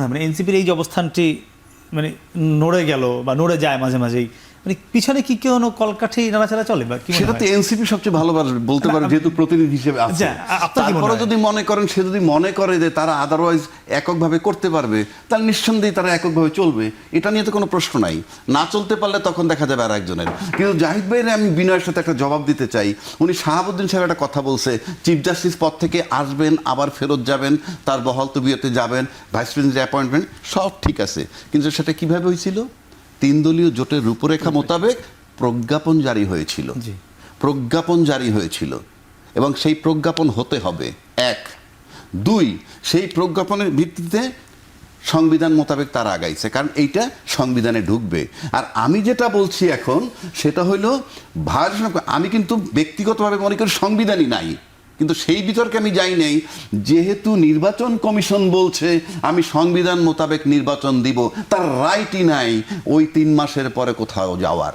মনে হয় মানে এনসিপির এই যে অবস্থানটি মানে নড়ে গেল বা নড়ে যায় মাঝে মাঝেই, মানে পিছনে কি কোনো কলকাঠি নাড়াচাড়া চলে বা কি? সেটা তো এনসিপি সবচেয়ে ভালো বলতে পারে, যেহেতু প্রতিনিধি হিসেবে আছে। তারপরে যদি মনে করেন, সে যদি মনে করে যে তারা আদারওয়াইজ এককভাবে করতে পারবে, তাহলে নিঃসন্দেহে তারা এককভাবে চলবে, এটা নিয়ে তো কোনো প্রশ্ন নাই। না চলতে পারলে তখন দেখা যাবে আর একজনের। কিন্তু জাহিদ ভাইয়ের আমি বিনয়ের সাথে একটা জবাব দিতে চাই। উনি শাহাবুদ্দিন সাহেব একটা কথা বলছে, চিফ জাস্টিস পদ থেকে আসবেন, আবার ফেরত যাবেন, তার বহাল তবিয়তে যাবেন, ভাইস প্রেসিডেন্টের অ্যাপয়েন্টমেন্ট সব ঠিক আছে, কিন্তু সেটা কিভাবে হয়েছিল? 3 দলীয় জোটের রূপরেখা মোতাবেক প্রজ্ঞাপন জারি হয়েছিল, প্রজ্ঞাপন জারি হয়েছিল, এবং সেই প্রজ্ঞাপন হতে হবে 1। 2, সেই প্রজ্ঞাপনের ভিত্তিতে সংবিধান মোতাবেক তারা আগাইছে, কারণ এইটা সংবিধানে ঢুকবে। আর আমি যেটা বলছি এখন সেটা হলো আমি কিন্তু ব্যক্তিগতভাবে মনে করি সংবিধানই নাই, কিন্তু সেই বিতর্কে আমি যাই নাই। যেহেতু নির্বাচন কমিশন বলছে আমি সংবিধান মোতাবেক নির্বাচন দিব, তার রাইটই নাই ওই 3 মাসের পরে কোথাও যাওয়ার।